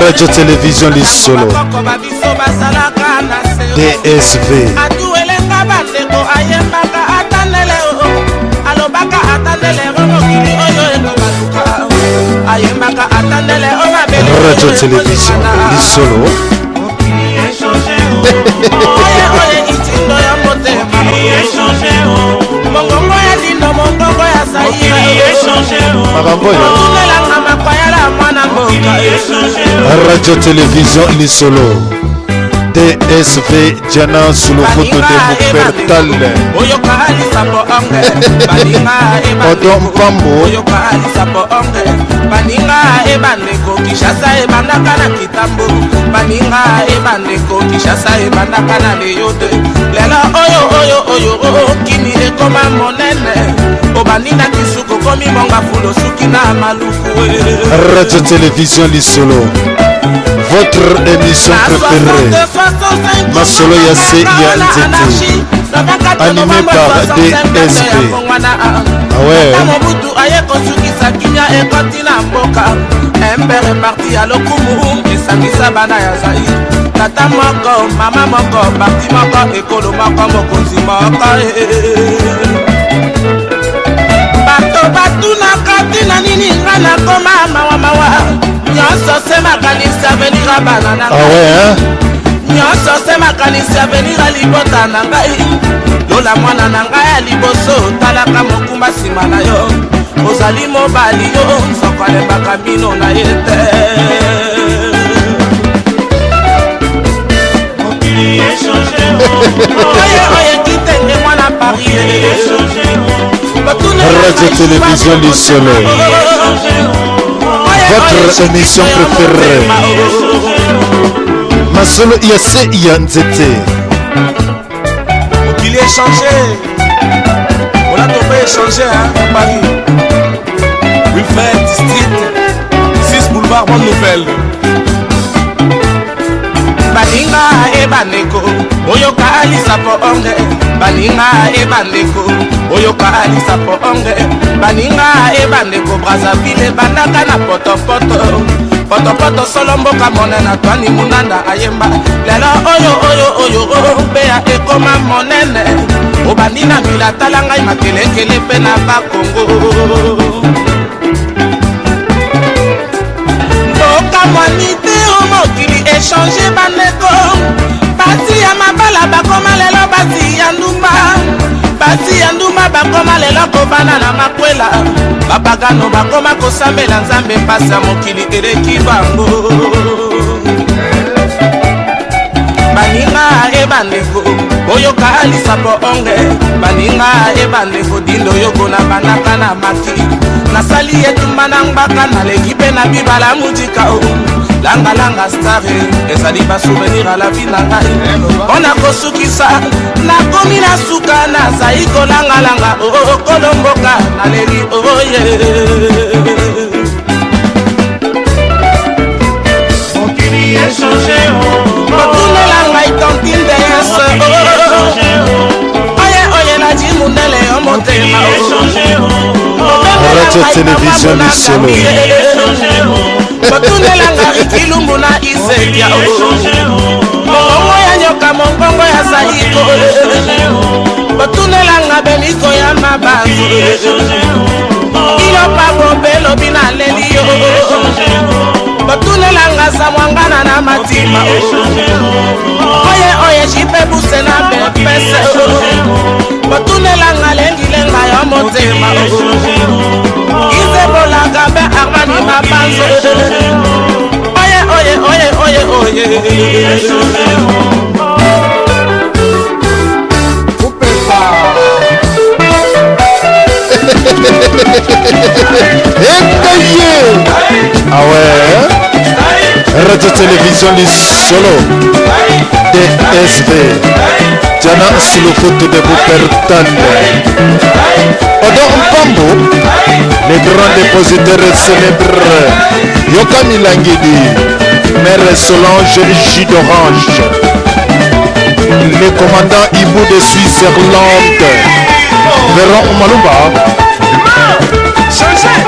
Radio Télévision Les Solo DSV Radio Télévision Les Solo Radio Télévision Les Solo DSV Diana sous le photo de Moupertal Odom Pambo Baninga ebandeko Kishasa ebandaka na kitambo Baninga ebandeko Kishasa ebandaka na leyote Lela oyo kini ekoma monene Obanina kisuko komi monga fulo suki na maluku Radio Télévision Les Solo votre émission préférée Masolo Yassé Yanzete animé par DSV. Ah ouais Mobutu aye kosukisa kinya ekoti na mboka Embere parti ya lokumu esangisa bana ya zai Tata moko, mama moko, parti moko, ekolo moko, mokonzi moko Bato batu na kati na nini nga na koma mawa Nyonso se makanisi avenir abana na ngai Nyonso se makanisi avenir alibota na ngai Lola mwana na ngai ya liboso talaka mokumba sima na yo Ozali mobali yo soko alembaka bino na ye te Mokili echange Oye kitenge mwana Paris Radio Télévision Les Solo votre émission préférée Masolo Yassé Yanzete Mokili echange On a tombé échanger à Paris Wilfred Street 6 boulevard Bonne Nouvelle Baninga ebandeko Oyoka alisa po onge Baninga ebandeko Oyoka alisa po onge Baninga ebandeko Brazzaville bandaka na Poto solo mboka monena Twani munanda ayemba Lelo oyo Bea ekoma monene Obandina mila talanga imakelekele pe na bakongo Mboka mwanite omokili echange bandeko Basi ya mabala bakoma lelo basi ya ndumba bakoma lelo kobana na makwela Babagano bakoma kosambela nzambe mpasi ya mokili eleki bango Baninga ebandeko Oyoka alisa po onge Baninga ebandeko Dindo yoko na bandaka na maki Nasali etumba na mbaka na lekipe na bibala mujika Langa stare ezali ba souvenir à la vie na ngai Ona kosukisa na komi na suka na zai kolanga kolomboka na leli oye Mokili echange Mokile ngai tontinde yeso Oye na jimundele omotema Radio Télévision Les Solo Batunelanga ikilumbu na isekia Mongongo ya nyoka mongongo ya saiko Batunelanga beliko ya mabanzo Ilo pabo belo bina lelio Batunelanga samwangana na matima Oye jipe buse na bepese Batunelanga lengilenga ya motema Izebola gabe armani mabanzo Oye Ah ouais Radio Télévision Les Solo DSV Diana sous le photo de Moupertal Odom Pambo les grands dépositaires célèbres Yoka Milangidi Mère Solange Jus d'Orange le commandant Ibou de Suisse-Irlande Véron Malumba Changez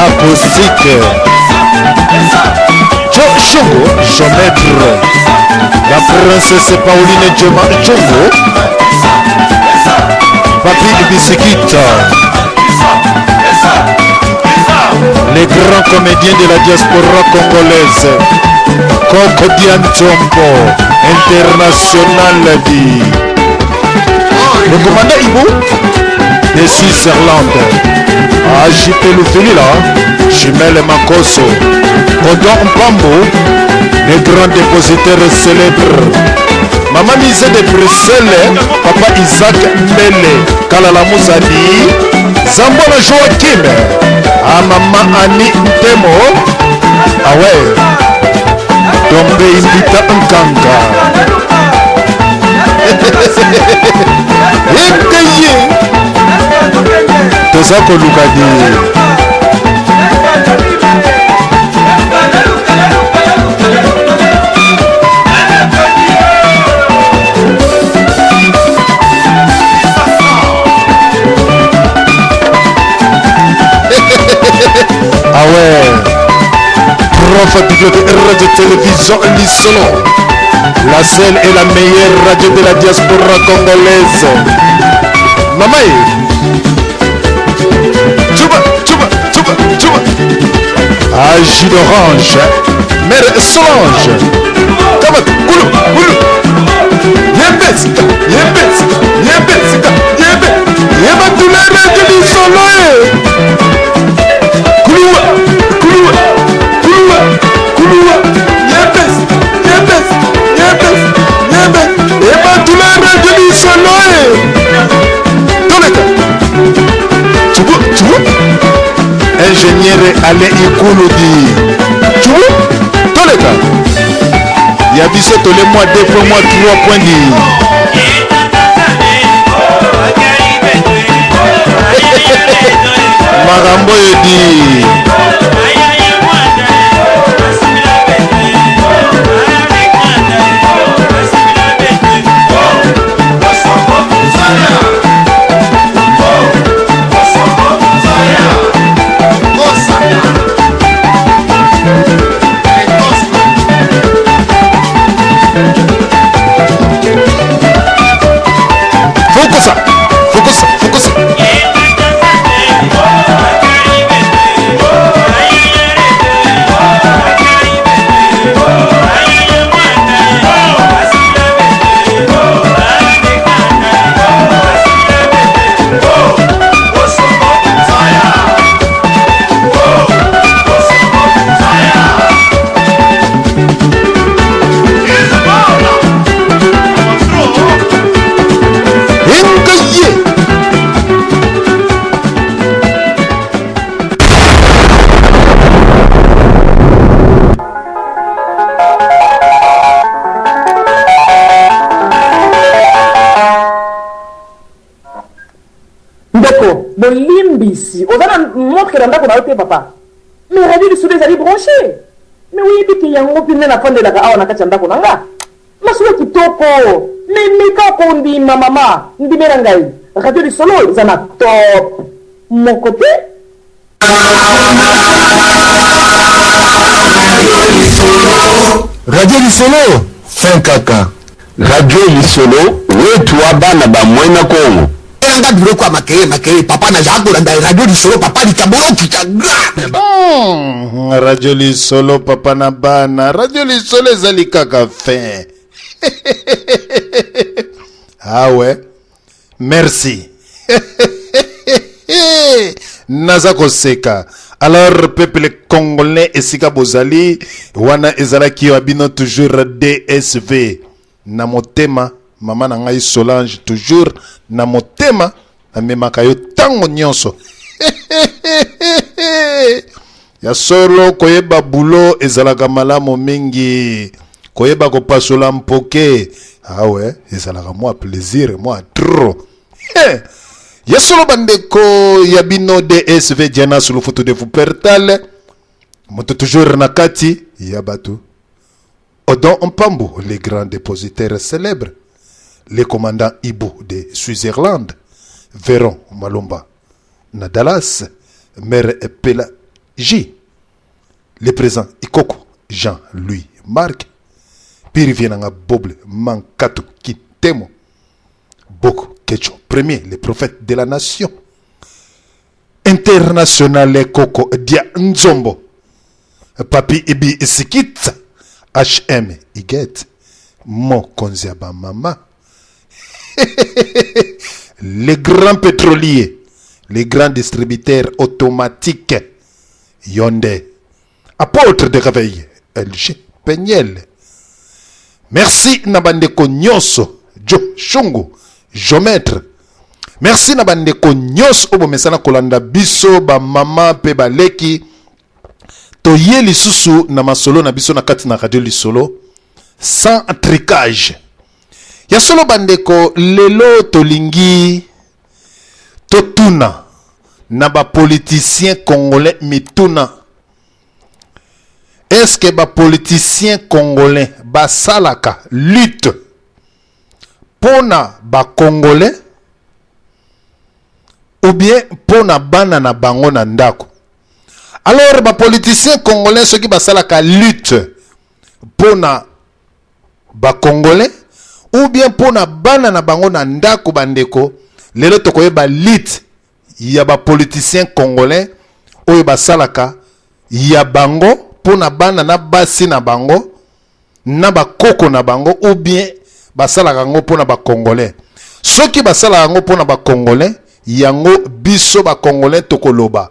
acoustique. Joe Chongo, Jean-Maître. La princesse Pauline Chongo. Papi Bisikita. Les grands comédiens de la diaspora congolaise. Coco Dianchompo, international dit. Le commandant Ibo de Suisse-Irlande. JP Lufilila, Chimel Makoso, Odon Mpambo, les grands dépositaires célèbres. Maman Misé de Bruxelles, Papa Isaac Mbele, Kalala Moussadi, Zambona Joachim, Maman Annie Ntemo, ah ouais, Dombe Imbita Nkanga. Ekeye toza kolukadi ah ouais, prof de radio-télévision Lisolo, la seule et la meilleure radio de la diaspora congolaise. Mamaï Tchouba, tchouba, tchouba, tchouba. Agi d'orange, mère Solange. Kabat, boulou, boulou. Yembesika, yembesika, yembesika, yembe. Yemba tulere du solo. Kouloua, kouloua, kouloua, kouloua. Yembes, yembes, yembes, yembes. Yemba tulere du solo. Ingénieur Alain Ikouloudi. Tu vois? Tous les cas. Il y a bissé tous les mois, 2 mois, 3 points de. Marambo dit. Bolimbisi, on a montré dans la papa. Mais radio du soleil allait brancher. Mais oui, puis il y a un groupe de la fin de la gare, on a qu'à t'en nanga. Ma soeur qui toko, mais quand on dit ma maman, on dit merangai. Radio du soleil, ils en a top. Mon côté. Radio Lisolo, fin caca. Radio Lisolo, oui, toi, bana, ba, moina kongo. Anga dure kwa makere papa na jago na radio Lisolo papa litabolo kitagra. Radio Lisolo papa na bana. Radio Lisolo ezali kaka fin. Ah ouais. Merci. Nazako seka. Alors peuple congolais esika bozali wana ezalaki wabino toujours DSV na motema. Maman na ngai Solange toujours na motema na memaka yo tango nyonso. Ya solo koyeba bulo ezalaka malamu mingi. Koyeba kopasola mpoke. Ah ouais, ezalaka moi plaisir, moi trop. Ya solo bandeko yabino DSV Diana sur le photo de vous pertale. Moto toujours na kati yabatu. Odon Mpambo, les grands dépositaires célèbres. Les commandants Ibo de Suisse-Irlande, Véron Malomba, na Dallas, Mère Pela J. Le présent Ikoko Jean-Louis Marc. Puis revient à Boble Mankato Kitemo. Boko Kecho. Premier, le prophète de la nation. International Koko Dia Nzombo. Papi Ibi Isikit. HM Iget. Mo Konziaba Mama. Les grands pétroliers. Les grands distributeurs automatiques. Yonde. Apôtre de réveil. LG Peniel. Merci Nabandeko Nyoso. Jo Shungu. Jomètre. Merci Nabandeko Nyoso. Obo mesana kolanda biso. Ba mama pe ba leki. Toye lisusu na masolo na biso na kati na radio lisolo. Sans tricage. Ya solo bandeko lelo tolingi. Totuna. Na ba politicien congolais mituna. Est-ce que ba politicien congolais ba salaka lutte pona ba congolais ou bien pona bana na bango na ndako? Alors ba politicien congolais ceux qui ba salaka lutte pona ba congolais ou bien pona bana na bango na ndako bandeko lelo tokoye ba lutte ya ba politicien congolais oyo ba salaka ya bango pona bana na basi na bango na bakoko na bango ou bien basalaka yango pona ba congolais. Soki basalaka yango pona ba congolais yango biso ba congolais tokoloba.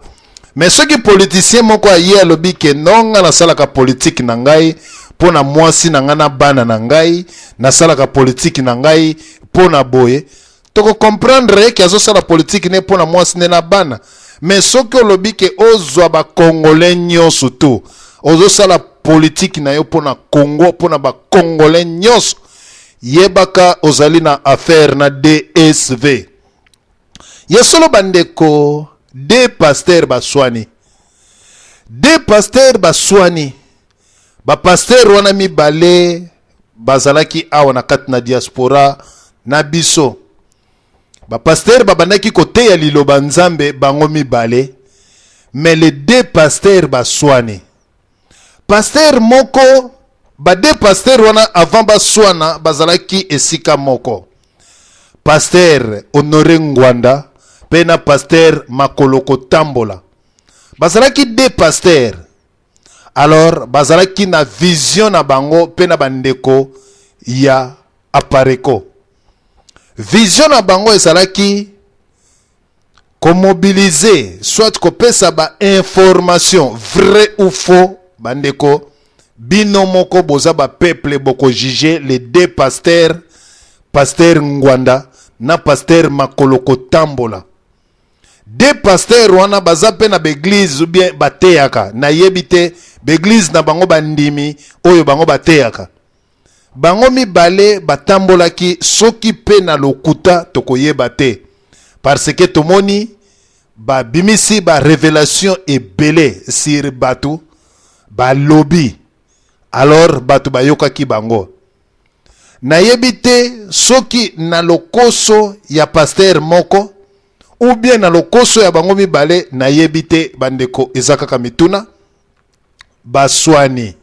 Mais soki politicien moko aye alobi ke nonga na salaka politique na ngai pona mwasi na ngana bana na ngai na salaka politique na ngai pona boye toko comprendre ke azo sala politique ne pona mwasi ne na bana. Mais soki olobi ke ozwa ba congolais nyonso to ozo sala politique na yo pona Congo pona ba congolais nyonso yebaka ozali na affaire na DSV. Yesolo bandeko de pasteur baswani. De pasteur baswani. Ba pasteur wana mibale bazalaki awa na kati na diaspora na biso. Ba pasteur babandaki kote ya liloba nzambe bango mibale. Mais les deux pasteurs baswani. Pasteur moko ba deux pasteurs wana avant baswana bazalaki esika moko. Pasteur Honoré Ngwanda pena pasteur Makoloko Tambola. Bazalaki deux pasteurs. Alors bazalaki na vision na bango pena bandeko ya apareko. Vision na bango ezalaki ko mobiliser soit ko pesa ba information vrai ou faux bandeko bino moko boza ba peuple boko juger les deux pasteurs pasteur Ngwanda na pasteur Makoloko Tambola. Deux pasteurs wana baza pe na l'église ou bien bateyaka na yebite l'église na bango bandimi oyo bango bateyaka. Bango mibale batambolaki soki pe na lokuta tokoyeba te. Parce que tomoni ba bimisi ba révélation ebele sur batu ba lobby. Alors batu bayokaki bango. Na yebite soki na lokoso ya pasteur moko ou bien na lokoso ya bango mibale na yebite bandeko ezakaka mituna baswani.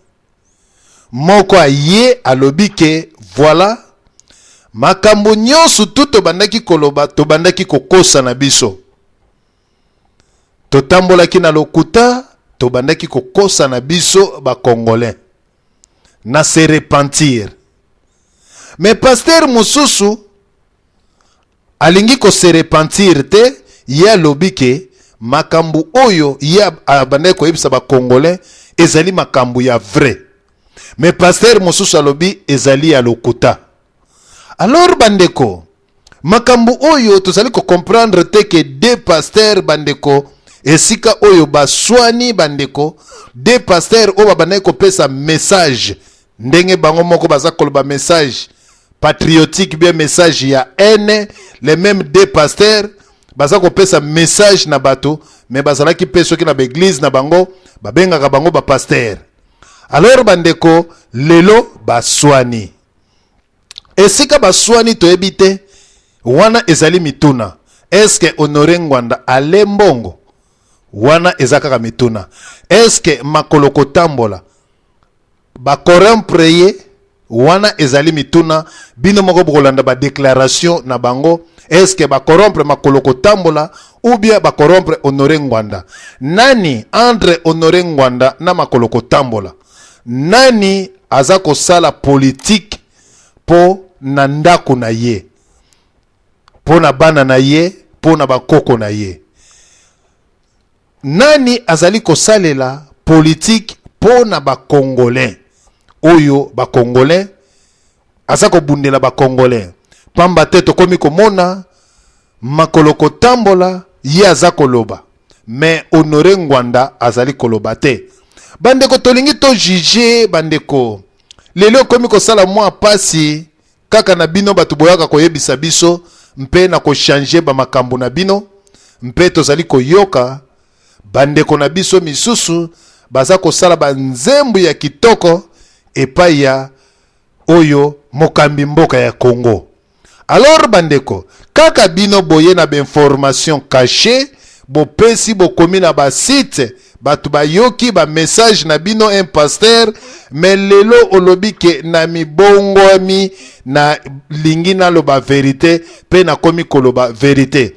Moko aye alobi ke voilà makambo nyonso tuto bandaki koloba to bandaki kokosa na biso. Totambolaki na lokuta to bandaki kokosa na biso ba congolais. Na se repentir. Mais pasteur mususu alingi ko se repentir te ya lobi ke makambo oyo ya abandaki ko yebisa ba congolais ezali makambo ya vrai. Mais pasteur mususu alobi ezali ya lokuta. Alors bandeko makambo oyo tozali ko comprendre te ke deux pasteurs bandeko esika oyo baswani bandeko deux pasteurs oyo babandaki ko pesa message ndenge bango moko baza koloba message patriotique bien message ya haine. Les mêmes deux pasteurs baza ko pesa message na bato mais bazalaki pe soki na l'église na bango babengaka bango ba pasteur. Alors bandeko lelo baswani esika baswani toyebite wana ezali mituna. Est-ce que Honoré Ngwanda ale mbongo wana ezaka mituna. Est-ce que makolo kotambola ba corrompre ye wana ezali mituna bino moko bokolanda ba déclaration na bango? Est-ce que ba corrompre makolo kotambola ou bien ba corrompre Honoré Ngwanda? Nani entre Honoré Ngwanda na makolo kotambola? Nani aza kosala politique po na ndako na ye, po na bana na ye, po na bakoko na ye? Nani azali kosalela politique po na ba Congolais? Oyo ba Congolais aza kobundela ba Congolais. Pamba te tokomi komona makolo kotambola ye aza koloba, mais Honoré Ngwanda azali koloba te. Bandeko tolingi to juger bandeko. Lelo komi kosala mwa pasi kaka na bino batu boyaka koyebisa biso mpe na ko changer ba makambo na bino, mpe tozali koyoka bandeko na biso misusu baza kosala banzembu ya kitoko epai ya oyo mokambi mboka ya Congo. Alors bandeko, kaka bino boye na information cachée, bo pesi bo komi na ba site, batu ba yoki ba message na bino un pasteur, mais lelo olobi ke na mibongo mi na lingina lo ba vérité, pe na komi koloba vérité.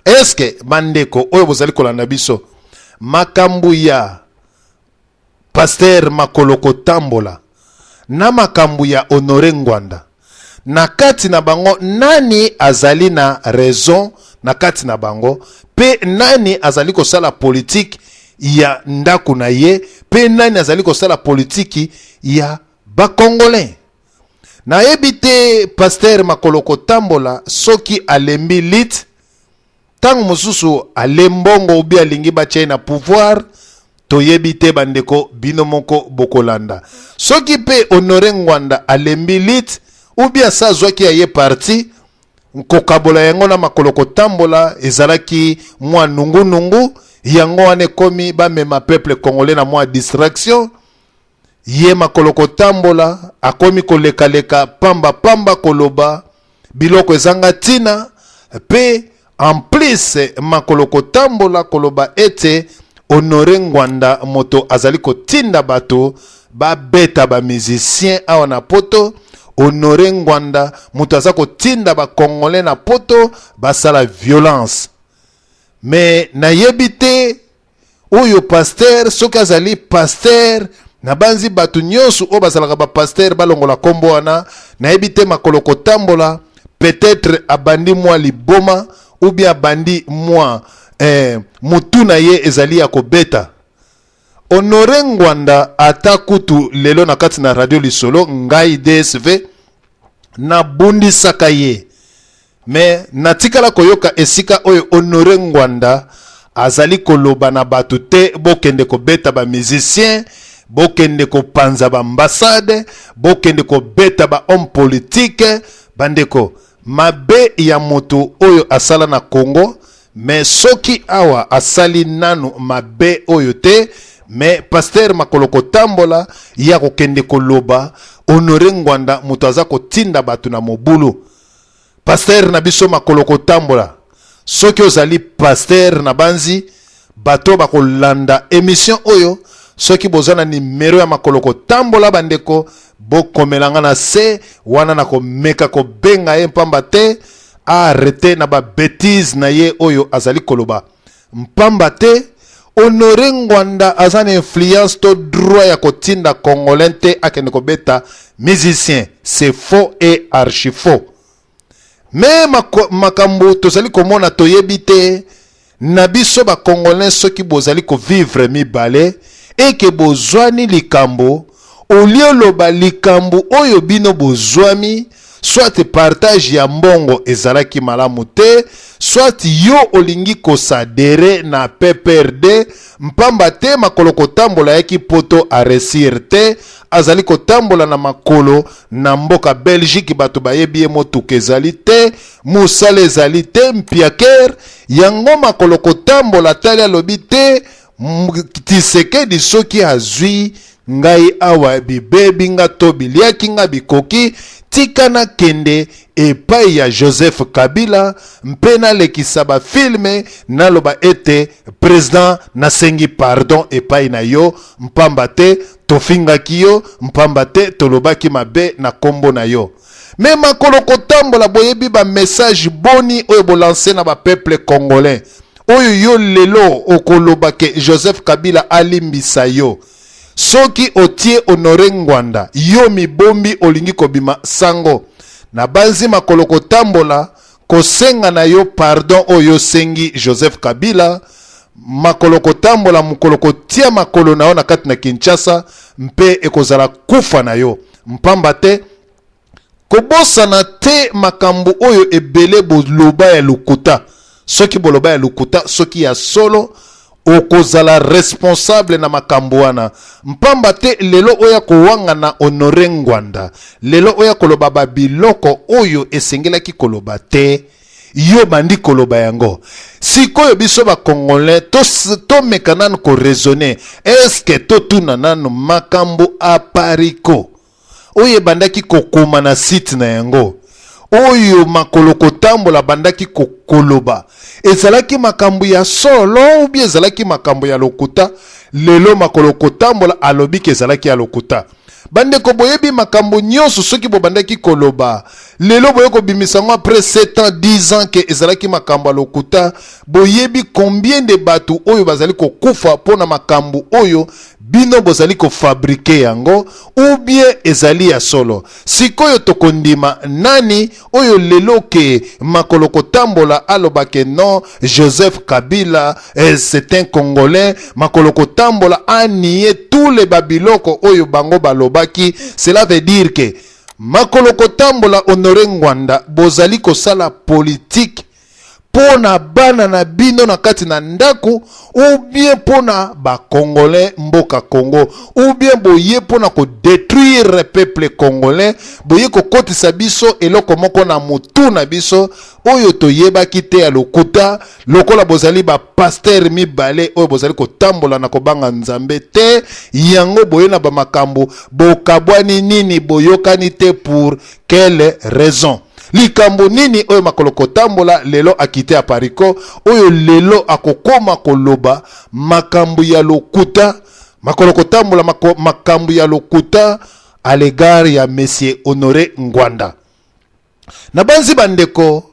Est-ce que bandeko oyo bozali kolanda biso makambu ya pasteur makolo kotambola na makambu ya Honoré Ngwanda, na kati na bango nani azali na raison na kati na bango, pe nani azali kosala politique ya ndaku na ye, pe nani azali kosala politique ya ba Congolais? Na ebite pasteur makolo kotambola soki alembi lit tangu mususu alembongo ubi alingi bache na pouvoir, toyebi te bandeko bino moko bokolanda. Soki pe Honoré Ngwanda alembi lit ou bien sa zwaki ya ye parti nkokabola yango na makolo kotambola ezalaki mwa nungu yango wane komi ba mema peuple congolais na mwa distraction. Ye makolo kotambola akomi koleka pamba koloba biloko ezanga tina, pe en plus makolo kotambola koloba ete Honoré Ngwanda moto azali kotinda bato ba beta ba musicien awa na poto. Honoré Ngwanda moto aza kotinda ba Congolais na poto basala violence. Mais na yebite oyo pasteur soki azali pasteur na banzi batu nyonso o basalaka ba pasteur balongola kombo wana, na yebite makolo kotambola peut-être abandi mwa liboma ou bien abandi mwa mutu na ye ezali ya kobeta. Honoré Ngwanda ata kutu lelo na kati na radio lisolo ngai DSV na bundi saka ye, mais natikala koyoka esika oyo Honoré Ngwanda azali koloba na batu te bokende kobeta ba musicien, bokende kopanza ba ambassade, bokende kobeta ba homme politique. Bandeko mabe ya moto oyo asala na Congo, mais soki awa asali nanu mabe oyo te, mais pasteur makolo kotambola ya kokende koloba Honoré Ngwanda moto aza kotinda batu na mobulu. Pasteur na biso makolo kotambola soki ozali pasteur na banzi bato bakolanda émission oyo, soki bozana numero ya makolo kotambola bandeko bokomelanga na se wana na komeka kobenga ye mpamba te arrêter na ba bêtise na ye oyo azali koloba mpamba te. Honoré Ngwanda azana influence to droit ya kotinda Congolais te akende kobeta musicien. C'est faux et archi faux. Mais makambo tozali komona toyebi te na biso ba Congolais soki bozali ko vivre mibale et que bozwani likambo olio loba likambo oyo bino bozwami, soit partage ya mbongo ezalaki malamu te, soit yo olingi kosadere na PPRD mpamba te makolo kotambola yaki poto a resir te, azali kotambola na makolo na mboka Belgique bato bayebi ye motuka ezali te, musala ezali te, mpiaker yango makolo kotambola tali alobi te Tshisekedi soki azwi ngai awa bibebi nga to biliaki nga bikoki tika na kende epai ya Joseph Kabila mpe nalekisa bafilme naloba ete président nasengi pardon epai na yo mpamba te tofingaki yo mpamba te tolobaki mabe na kombo na yo. Me makolo kotambola boyebi ba message boni oyo bolanse na ba peuple congolais oyo yo lelo okoloba ke Joseph Kabila alimbisa yo. Soki otie Honoré Ngwanda yo mibombi olingi kobima sango na banzi makolo kotambola kosenga na yo pardon oyo sengi Joseph Kabila makolo kotambola mukolo kotia makolo na yo na kati na Kinshasa mpe ekozala kufa na yo mpamba te kobosana te makambo oyo ebele boloba ya lukuta. Soki boloba ya lukuta soki ya solo okozala responsable na makambo wana mpamba te lelo oya kowanga na Honoré Ngwanda lelo oya koloba babiloko oyo esengelaki koloba te yo bandi koloba yango. Sikoyo biso ba Congolais to meka nanu ko raisonner eske to tuna nanu makambo apariko oyo bandaki kokoma na site na yango oyo makolo kotambola bandaki kokoloba ezalaki makambo ya solo ou bien ezalaki makambo ya lokuta. Lelo makolo kotambola alobi ke ezalaki ya lokuta. Bande ko boyebi makambo nyonso soki bo bandaki koloba lelo boye ko bimisango après 7 ans 10 ans ke ezalaki makambo ya lokuta. Boyebi combien de batu oyo bazali ko kufa pona makambo oyo bino bozali ko fabriquer yango ou bien ezali ya solo. Sikoyo tokondima nani oyo lelo ke makolo kotambola aloba ke non Joseph Kabila c'est un Congolais. Makolo kotambola a nié tous les babiloko oyo bango balobaki. Cela veut dire que makolo kotambola Honoré Ngwanda bozali kosala politique pona bana na bino na kati na ndako ou bien pona ba Congolais mboka Congo ou bien boye pona ko détruire peuple congolais boye ko kotisa biso eloko moko na mutu na biso oyo toyebaki te ya lokuta lokola bozali ba pasteur mibale oyo bozali kotambola na kobanga nzambe te yango boye na ba makambo bokabwani nini boyokani te pour quelle raison. Likambo nini oyo makolo kotambola lelo akite apariko oyo lelo akokoma koloba makambo ya lokuta makolo kotambola makambo ya lokuta à l'égard ya monsieur Honoré Ngwanda. Na banzi bandeko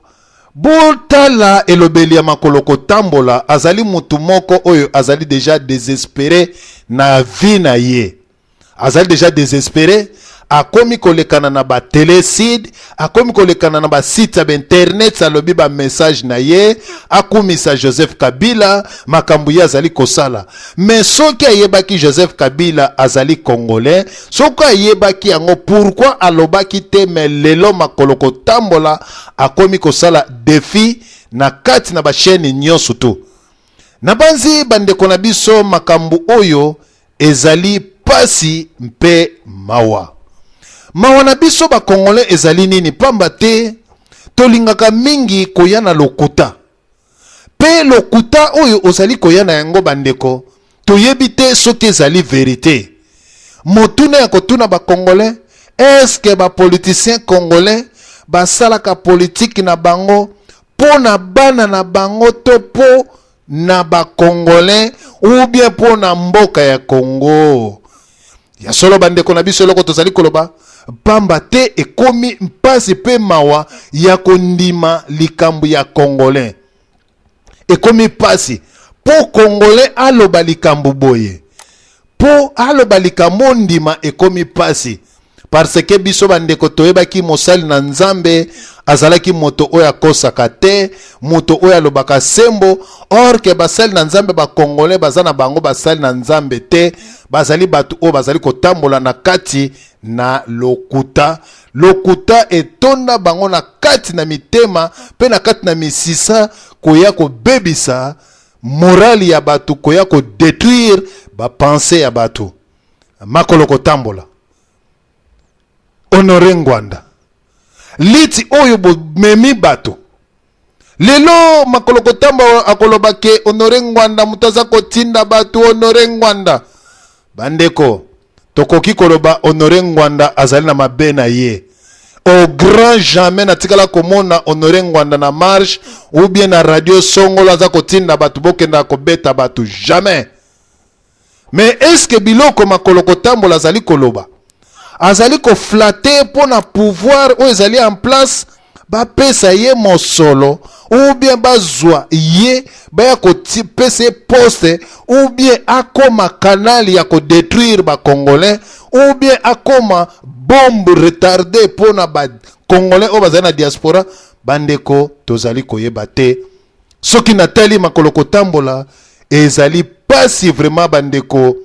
botala elobeli ya makolo kotambola azali mutu moko oyo azali déjà désespéré na vie na ye. Azali déjà désespéré akomi kolekana na ba télécide akomi kolekana na ba site ya internet alobi ba message na ye akumisa Joseph Kabila makambo ya azali kosala. Mais soki ayebaki Joseph Kabila azali Congolais soki ayebaki yango pourquoi alobaki te mais lelo makolo kotambola akomi kosala défi na kati na ba chaîne nyonso tu. Na banzi bandeko na biso makambo oyo ezali pasi mpe mawa. Mawa na biso ba Congolais ezali nini pamba te tolingaka mingi koyana lokuta. Pe lokuta oyo ozali koyana yango bandeko toyebi te soki ezali vérité. Motuna ya kotuna ba Congolais est-ce que ba politiciens congolais basalaka politique na bango po na bana na bango to po na ba Congolais ou bien po na mboka ya Congo. Ya solo bandeko na biso loko tozali koloba pamba te ekomi mpasi pe mawa ya kondima likambo ya Congolais. Ekomi pasi po Congolais aloba likambo boye po aloba likambo ndima ekomi pasi parce que biso bandeko toyebaki mosali na nzambe azalaki moto oyo akosaka te moto oyo alobaka sembo. Or ke basali na nzambe ba Congolais bazana bango basali na nzambe te bazali batu oyo bazali kotambola na kati na lokuta. Lokuta etonda bango na kati na mitema pe na kati na misisa koya kobebisa morali ya batu koya ko détruire ba pensée ya batu. Makolo kotambola Honoré Ngwanda liti oyo bo memi bato lelo makolo kotambola akoloba ke Honoré Ngwanda mutaza kotinda batu Honoré Ngwanda bandeko tokoki koloba Honoré Ngwanda azali na mabe na ye. Au grand jamais na tikala komona Honoré Ngwanda na marche ou bien na radio songolo aza kotinda batu bokenda kobeta batu jamais. Mais est-ce que biloko makolo kotambola azali koloba azali ko flatter pour na pouvoir ou ezali en place ba pesa ye mosolo ou bien bazwa ye ba ya ko pesa poste ou bien akoma canal ya ko détruire ba congolais ou bien akoma bombe retardée pour na ba congolais o bazana diaspora bandeko tozali koyeba te soki natali makolo kotambola ezali pasi vraiment bandeko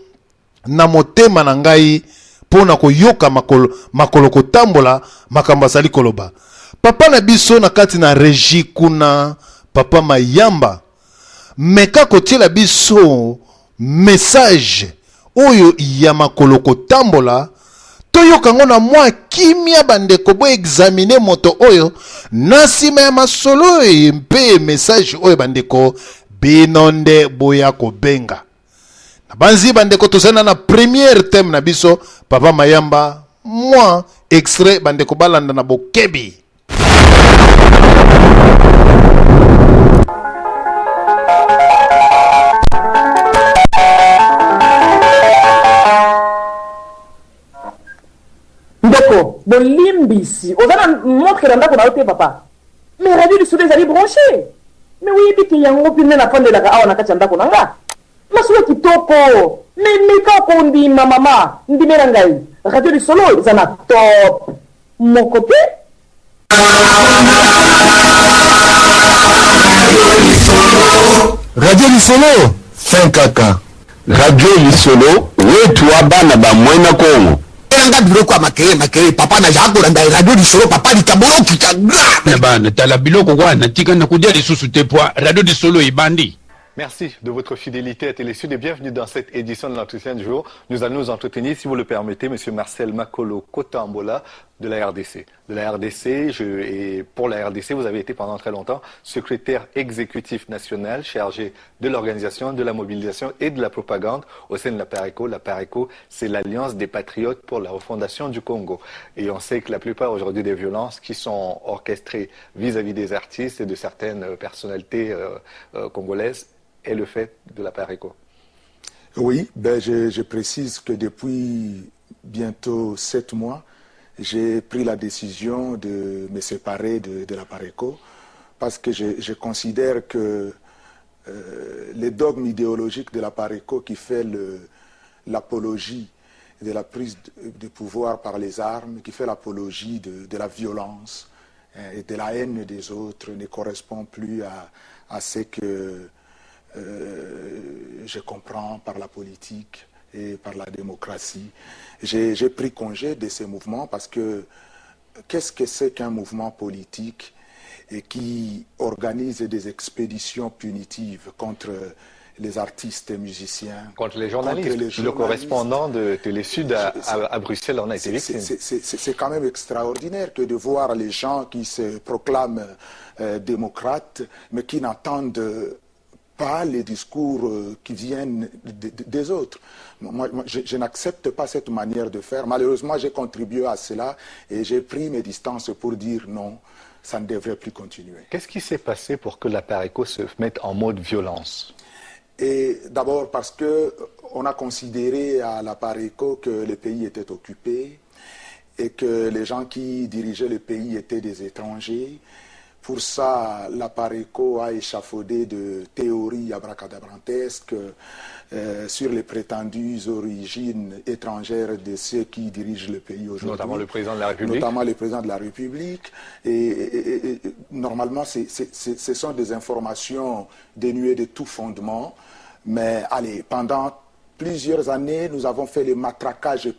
na motema na ngai pona koyoka makolo kotambola makambo azali koloba. Papa na biso na kati na régie kuna Papa Mayamba meka kotiela biso message oyo ya makolo kotambola toyoka ngo na mwa kimia bandeko bo examiner moto oyo na sima ya masolo mpe message oyo bandeko binonde boya kobenga na banzi bandeko tozana na première thème na biso Papa Mayamba moi extrait bandeko balanda na bokebi. Ndeko bolimbisi ozana montre na ndako na yo te papa mais radio du soleil ezali branché mais oyebi ke yango mpe nde nafandelaka awa na kati ya ndako na nga masuwa kitoko mais meka kondima mama ndimela ngai radio du solo eza na top moko te. Radio Lisolo 5 kaka. Radio Lisolo wetu abana ba mwena Kongo. Nga biloko ya makeye papa na jako na radio Lisolo papa likaboloki ka na bana tala biloko wana tika na kudia lisusu te poa Radio Lisolo ibandi. Merci de votre fidélité à Télé Sud et bienvenue dans cette édition de l'entretien du jour. Nous allons nous entretenir, si vous le permettez, M. Marcel Makolo Kotambola de la RDC. Et pour la RDC, vous avez été pendant très longtemps secrétaire exécutif national chargé de l'organisation, de la mobilisation et de la propagande au sein de la PARECO. La PARECO, c'est l'Alliance des Patriotes pour la refondation du Congo. Et on sait que la plupart aujourd'hui des violences qui sont orchestrées vis-à-vis des artistes et de certaines personnalités congolaises est le fait de la PARECO. Oui, je précise que depuis bientôt 7 mois, j'ai pris la décision de me séparer de la PARECO parce que je considère que les dogmes idéologiques de la PARECO qui fait l'apologie de la prise de pouvoir par les armes, qui fait l'apologie de la violence et de la haine des autres ne correspond plus à ce que je comprends par la politique et par la démocratie. J'ai pris congé de ces mouvements parce que qu'est-ce que c'est qu'un mouvement politique et qui organise des expéditions punitives contre les artistes et musiciens, contre les journalistes. Le correspondant de Télé Sud à Bruxelles en a été victime. C'est quand même extraordinaire que de voir les gens qui se proclament démocrates mais qui n'entendent pas les discours qui viennent des autres. Moi, je n'accepte pas cette manière de faire. Malheureusement, j'ai contribué à cela et j'ai pris mes distances pour dire non, ça ne devrait plus continuer. Qu'est-ce qui s'est passé pour que la PARECO se mette en mode violence? Et d'abord parce qu'on a considéré à la PARECO que le pays était occupé et que les gens qui dirigeaient le pays étaient des étrangers. Pour ça, la PARECO a échafaudé de théories abracadabrantesques sur les prétendues origines étrangères de ceux qui dirigent le pays aujourd'hui. Notamment le président de la République. Notamment le président de la République. Et normalement, ce sont des informations dénuées de tout fondement. Mais allez, pendant plusieurs années, nous avons fait le matraquage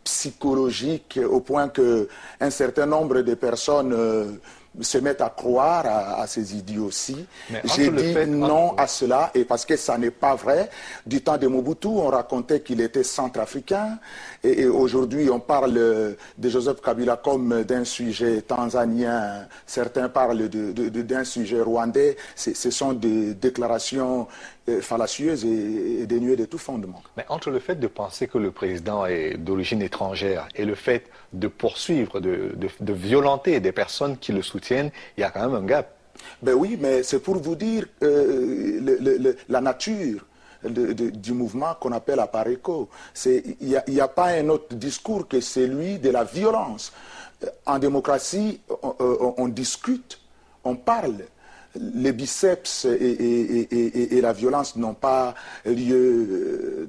psychologique au point qu'un certain nombre de personnes se mettent à croire à ces idioties. Mais J'ai entre le dit fait- non à cela, et parce que ça n'est pas vrai. Du temps de Mobutu, on racontait qu'il était centrafricain, et aujourd'hui on parle de Joseph Kabila comme d'un sujet tanzanien, certains parlent d'un sujet rwandais. Ce sont des déclarations fallacieuses et dénuées de tout fondement. Mais entre le fait de penser que le président est d'origine étrangère et le fait de poursuivre, de violenter des personnes qui le soutiennent, il y a quand même un gap. Ben oui, mais c'est pour vous dire la nature du mouvement qu'on appelle Apareco. Il n'y a pas un autre discours que celui de la violence. En démocratie, on discute, on parle. Les biceps et la violence n'ont pas lieu,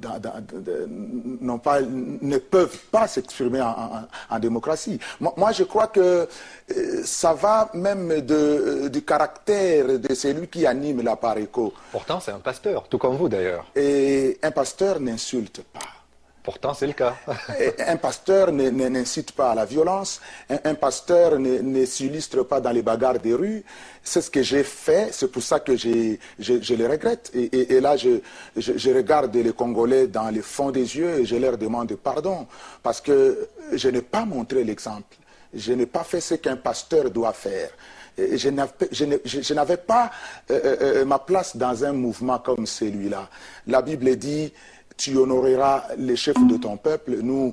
ne peuvent pas s'exprimer en démocratie. Moi, je crois que ça va même du caractère de celui qui anime la Pareco. Pourtant, c'est un pasteur, tout comme vous d'ailleurs. Et un pasteur n'insulte pas. Pourtant, c'est le cas. Un pasteur n'incite pas à la violence, un pasteur ne s'illustre pas dans les bagarres des rues. C'est ce que j'ai fait, c'est pour ça que je le regrette. Et là, je regarde les Congolais dans le fond des yeux et je leur demande pardon, parce que je n'ai pas montré l'exemple. Je n'ai pas fait ce qu'un pasteur doit faire. Je n'avais pas ma place dans un mouvement comme celui-là. La Bible dit: tu honoreras les chefs de ton peuple. Nous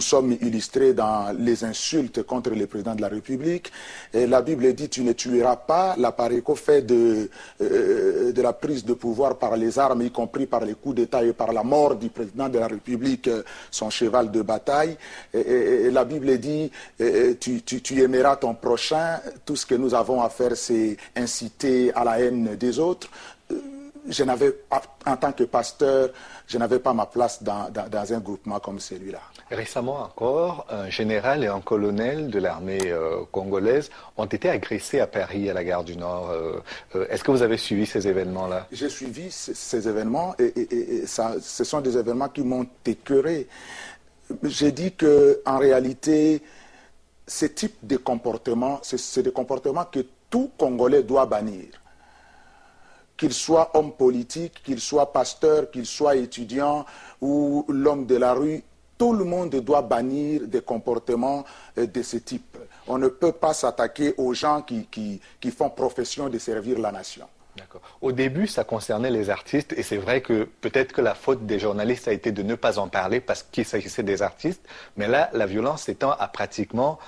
sommes illustrés dans les insultes contre le président de la République. Et la Bible dit: tu ne tueras pas. La Pareco fait de la prise de pouvoir par les armes, y compris par les coups d'État et par la mort du président de la République, son cheval de bataille. Et la Bible dit: tu aimeras ton prochain. Tout ce que nous avons à faire, c'est inciter à la haine des autres. En tant que pasteur, je n'avais pas ma place dans un groupement comme celui-là. Récemment encore, un général et un colonel de l'armée congolaise ont été agressés à Paris, à la gare du Nord. Est-ce que vous avez suivi ces événements-là? J'ai suivi ces événements et ce sont des événements qui m'ont écœuré. J'ai dit qu'en réalité, ce type de comportement, c'est des comportements que tout Congolais doit bannir. Qu'il soit homme politique, qu'il soit pasteur, qu'il soit étudiant ou l'homme de la rue, tout le monde doit bannir des comportements de ce type. On ne peut pas s'attaquer aux gens qui font profession de servir la nation. D'accord. Au début, ça concernait les artistes et c'est vrai que peut-être que la faute des journalistes a été de ne pas en parler parce qu'il s'agissait des artistes. Mais là, la violence s'étend à pratiquement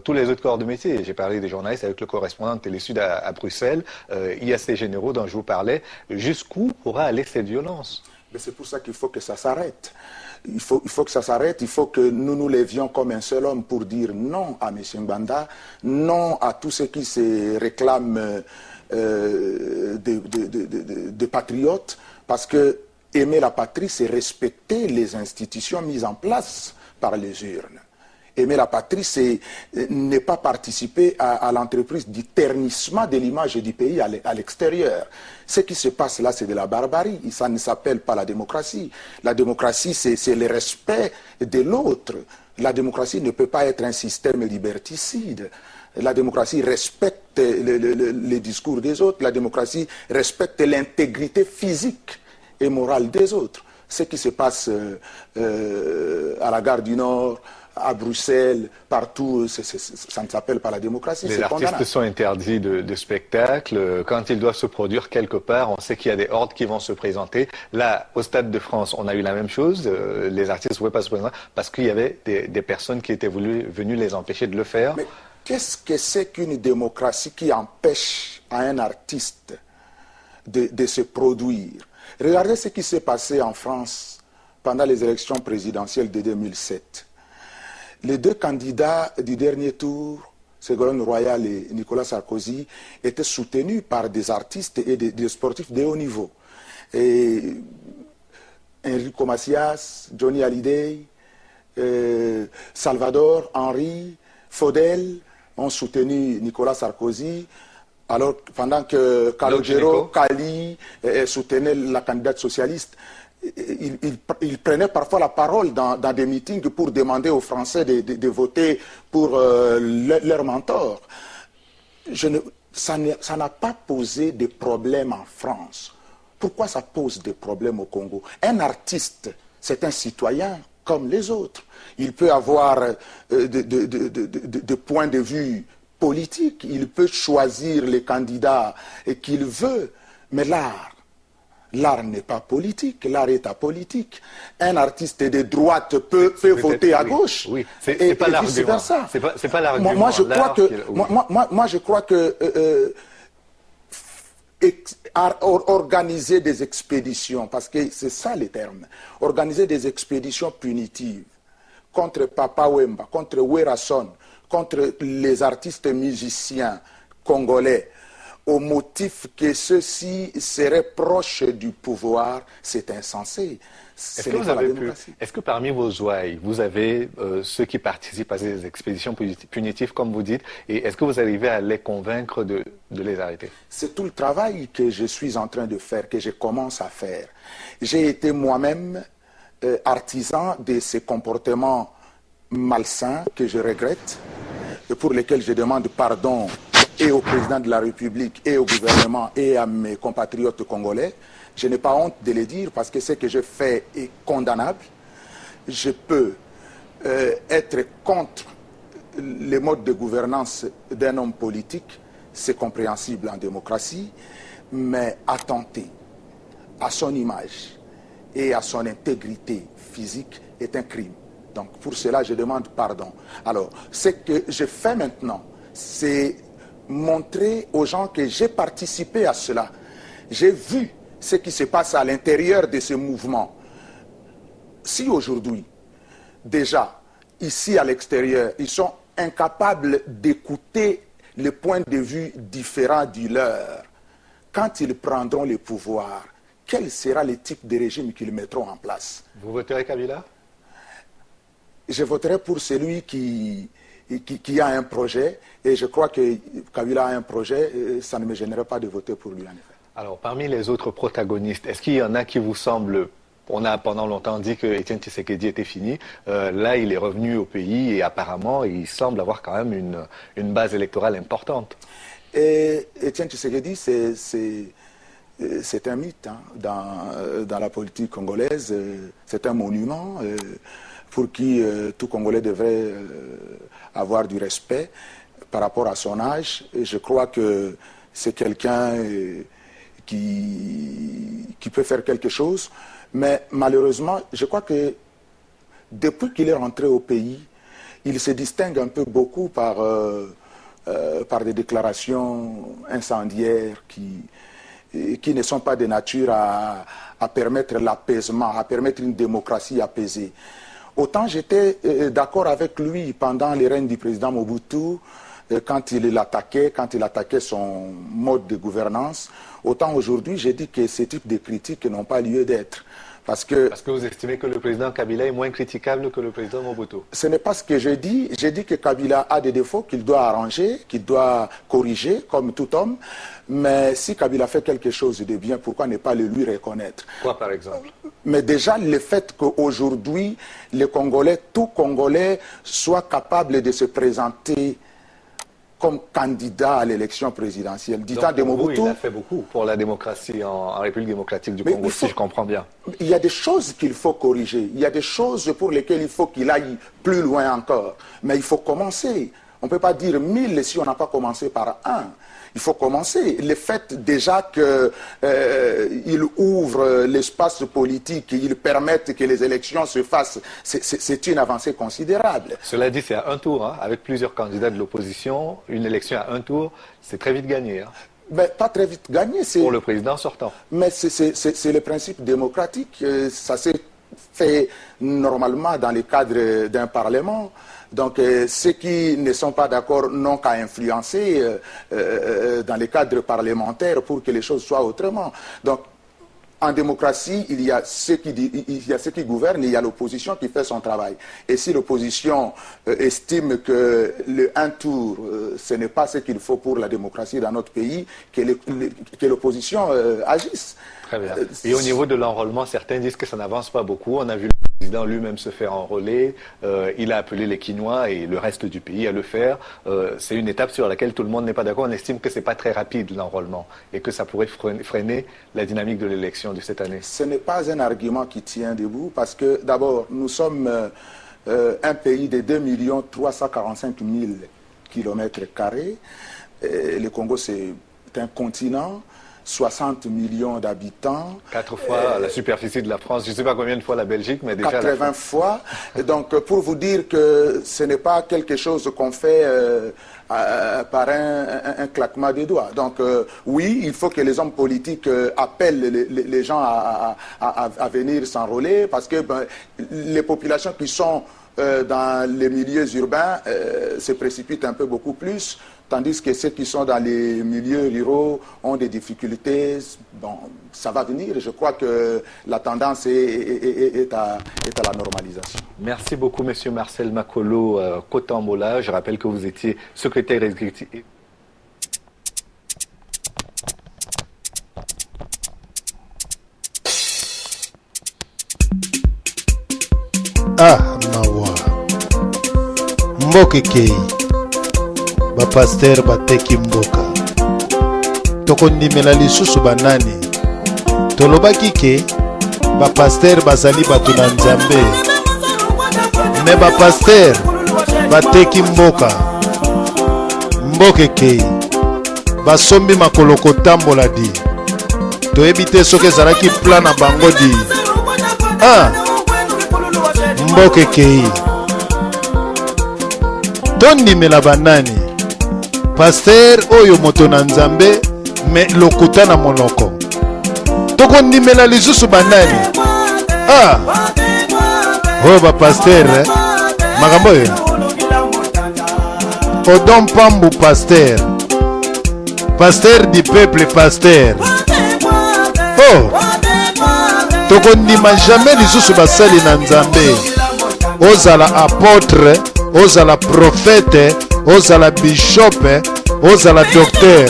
tous les autres corps de métier. J'ai parlé des journalistes avec le correspondant de Télé-Sud à Bruxelles. Il y a ces généraux dont je vous parlais. Jusqu'où pourra aller cette violence? Mais c'est pour ça qu'il faut que ça s'arrête. Il faut que ça s'arrête, il faut que nous nous levions comme un seul homme pour dire non à M. Mbanda, non à tous ceux qui se réclament de patriotes, parce que aimer la patrie, c'est respecter les institutions mises en place par les urnes. Aimer la patrie, c'est ne pas participer à l'entreprise du ternissement de l'image du pays à l'extérieur. Ce qui se passe là, c'est de la barbarie. Ça ne s'appelle pas la démocratie. La démocratie, c'est le respect de l'autre. La démocratie ne peut pas être un système liberticide. La démocratie respecte les discours des autres. La démocratie respecte l'intégrité physique et morale des autres. Ce qui se passe à la gare du Nord, à Bruxelles, partout, ça ne s'appelle pas la démocratie. Les artistes sont interdits de spectacle. Quand ils doivent se produire quelque part, on sait qu'il y a des hordes qui vont se présenter. Là, au Stade de France, on a eu la même chose. Les artistes ne pouvaient pas se présenter parce qu'il y avait des personnes qui étaient venues les empêcher de le faire. Mais qu'est-ce que c'est qu'une démocratie qui empêche à un artiste de se produire? Regardez ce qui s'est passé en France pendant les élections présidentielles de 2007. Les deux candidats du dernier tour, Ségolène Royal et Nicolas Sarkozy, étaient soutenus par des artistes et des sportifs de haut niveau. Et Enrico Macias, Johnny Hallyday, Salvador, Henry, Faudel ont soutenu Nicolas Sarkozy, alors pendant que Calogero, Kali soutenait la candidate socialiste. Ils prenaient parfois la parole dans des meetings pour demander aux Français de voter pour leur mentor. ça n'a pas posé de problème en France. Pourquoi ça pose des problèmes au Congo? Un artiste, c'est un citoyen comme les autres. Il peut avoir de points de vue politiques, il peut choisir les candidats qu'il veut, mais l'art n'est pas politique, l'art est apolitique. Un artiste de droite peut voter à gauche. Oui, c'est pas l'argument. C'est pas l'argument. Moi, je crois que organiser des expéditions, parce que c'est ça les termes, organiser des expéditions punitives contre Papa Wemba, contre Werason, contre les artistes musiciens congolais, au motif que ceux-ci seraient proches du pouvoir, c'est insensé. Est-ce que parmi vos ouailles, vous avez ceux qui participent à ces expéditions punitives, comme vous dites, et est-ce que vous arrivez à les convaincre de les arrêter? C'est tout le travail que je suis en train de faire, que je commence à faire. J'ai été moi-même artisan de ces comportements malsains que je regrette, et pour lesquels je demande pardon et au président de la République, et au gouvernement, et à mes compatriotes congolais. Je n'ai pas honte de le dire parce que ce que je fais est condamnable. Je peux être contre les modes de gouvernance d'un homme politique, c'est compréhensible en démocratie, mais attenter à son image et à son intégrité physique est un crime. Donc pour cela, je demande pardon. Alors, ce que je fais maintenant, c'est montrer aux gens que j'ai participé à cela. J'ai vu ce qui se passe à l'intérieur de ce mouvement. Si aujourd'hui, déjà, ici à l'extérieur, ils sont incapables d'écouter les points de vue différents du leur, quand ils prendront le pouvoir, quel sera le type de régime qu'ils mettront en place? Vous voterez Kabila? Je voterai pour celui qui a un projet, et je crois que Kabila a un projet, ça ne me gênerait pas de voter pour lui en effet. Alors, parmi les autres protagonistes, est-ce qu'il y en a qui vous semblent... On a pendant longtemps dit que Étienne Tshisekedi était fini. Là, il est revenu au pays et apparemment, il semble avoir quand même une base électorale importante. Et Étienne Tshisekedi, c'est un mythe hein, dans la politique congolaise. C'est un monument pour qui tout Congolais devrait avoir du respect par rapport à son âge. Et je crois que c'est quelqu'un... qui peut faire quelque chose, mais malheureusement, je crois que depuis qu'il est rentré au pays, il se distingue un peu beaucoup par des déclarations incendiaires qui ne sont pas de nature à permettre l'apaisement, à permettre une démocratie apaisée. Autant j'étais d'accord avec lui pendant les règnes du président Mobutu, quand il attaquait son mode de gouvernance, autant aujourd'hui, j'ai dit que ce type de critiques n'ont pas lieu d'être. Parce que vous estimez que le président Kabila est moins critiquable que le président Mobutu? Ce n'est pas ce que j'ai dit. J'ai dit que Kabila a des défauts qu'il doit arranger, qu'il doit corriger, comme tout homme. Mais si Kabila fait quelque chose de bien, pourquoi ne pas le lui reconnaître? Quoi, par exemple? Mais déjà, le fait qu'aujourd'hui, les Congolais, tout Congolais, soient capables de se présenter comme candidat à l'élection présidentielle. Du temps de Mobutu, il a fait beaucoup pour la démocratie en République démocratique du Congo, si je comprends bien. Il y a des choses qu'il faut corriger. Il y a des choses pour lesquelles il faut qu'il aille plus loin encore. Mais il faut commencer. On ne peut pas dire 1000 si on n'a pas commencé par 1. Il faut commencer. Le fait déjà qu'il ouvre l'espace politique, qu'il permette que les élections se fassent, c'est une avancée considérable. Cela dit, c'est à un tour, hein, avec plusieurs candidats de l'opposition. Une élection à un tour, c'est très vite gagné. Hein. Ben, pas très vite gagné. Pour le président sortant. Mais c'est le principe démocratique. Ça s'est fait normalement dans le cadre d'un parlement. Donc ceux qui ne sont pas d'accord n'ont qu'à influencer dans les cadres parlementaires pour que les choses soient autrement. Donc en démocratie, il y a ceux qui gouvernent, il y a l'opposition qui fait son travail. Et si l'opposition estime que le un tour, ce n'est pas ce qu'il faut pour la démocratie dans notre pays, que l'opposition agisse. Très bien. Et au niveau de l'enrôlement, certains disent que ça n'avance pas beaucoup. On a vu président lui-même se fait enrôler, il a appelé les Quinois et le reste du pays à le faire. C'est une étape sur laquelle tout le monde n'est pas d'accord. On estime que ce n'est pas très rapide l'enrôlement et que ça pourrait freiner la dynamique de l'élection de cette année. Ce n'est pas un argument qui tient debout parce que d'abord, nous sommes un pays de 2 345 000 km². Le Congo, c'est un continent. 60 millions d'habitants. 4 fois la superficie de la France. Je ne sais pas combien de fois la Belgique, mais déjà 80 fois. Et donc, pour vous dire que ce n'est pas quelque chose qu'on fait par un claquement des doigts. Donc, oui, il faut que les hommes politiques appellent les gens à venir s'enrôler parce que les populations qui sont dans les milieux urbains se précipitent un peu beaucoup plus. Tandis que ceux qui sont dans les milieux ruraux ont des difficultés. Bon, ça va venir. Je crois que la tendance est à la normalisation. Merci beaucoup, Monsieur Marcel Makolo Kotambola. Je rappelle que vous étiez secrétaire exécutif. Ah, mawa. Mbokekei. Bapaster bateki mboka tokondimela lisusu banani tolobaki ke bapaster bazali bato na nzambe me bapaster bateki mboka mbokekei basombi makolo kotambola di toyebi te soki ezalaki plan na bango di mbokekei tondimela banani Pasteur oyo moto na nzambe me lokuta na monoko tokondimela lisusu banani oyo bapaster makambo oyo Odon Pambu Pasteur du peuple Pasteur tokondima jamais lisusu basali na nzambe ozala apôtre ozala prophète ozala bishop ozala docteur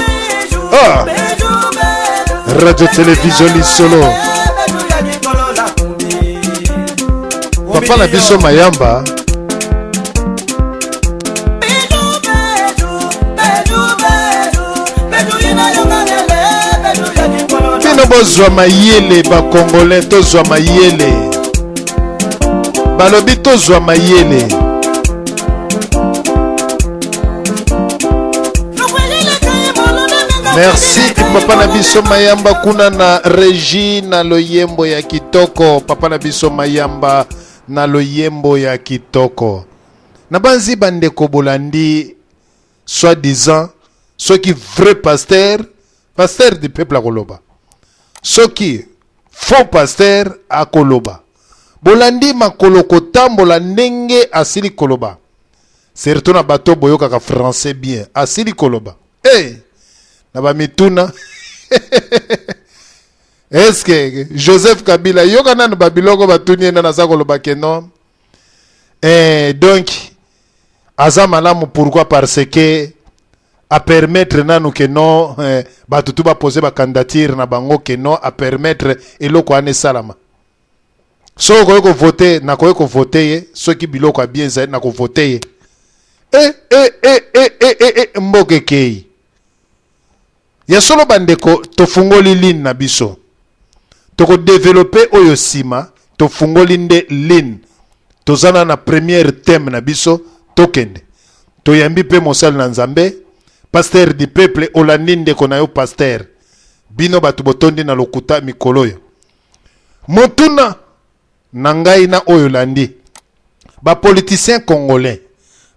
radio télévision lisolo papa na biso mayamba bino bozwa mayele bakongolais tozwa mayele balobi tozwa mayele merci papa na biso mayamba kuna na régie na loyembo ya kitoko papa na biso mayamba na loyembo ya kitoko na banzi bandeko bolandi soi-disant soki vrai pasteur du peuple akoloba soki faux pasteur akoloba bolandi makolo kotambola ndenge asili koloba surtout na bato boyokaka français bien asili koloba na bamituna est-ce que Joseph Kabila yoka nanu babiloko batuni ena naza koloba ke non donc aza malamu pourquoi parce que à permettre nanu ke non batutu ba poser ba candidature na bango ke non à permettre eloko ane salama so ko voter na ko voter ye soki biloko a bien za na ko voter ye mbokekei ya solo bandeko tofungoli ligne na biso toko développer oyo sima tofungoli nde ligne tozana na première thème na biso tokende toyambi pe mosali na nzambe pasteur du peuple olandi ndeko na yo pasteur bino batu botondi na lokuta mikolo yo motuna na ngai na oyo landi ba politicien congolais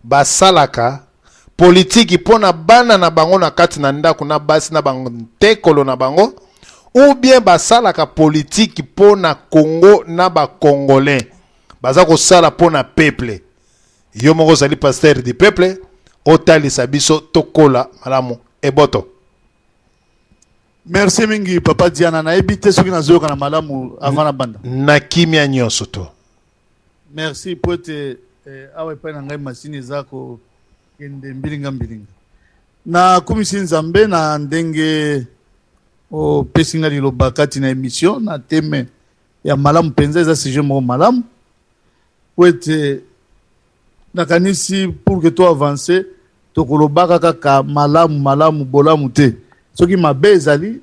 basalaka politique pona bana na bango na kati na ndako na basi na bango tekolo na bango ou bien basalaka politique pona Congo na ba congolais baza ko sala pona peuple yo moko zali pasteur du peuple otalisa biso tokola malamu eboto. Merci mingi papa Diana na ebite soki na zoka na malamu avant na banda na kimia nyonso to. Merci pote awe pa na ngai masini zako kende mbilinga na komisi nzambe na ndenge o pesinga liloba kati na émission na teme ya malamu penza eza sujet mo malamu po ete nakanisi pour que to avance tokolobaka kaka malamu bolamu te soki mabe ezali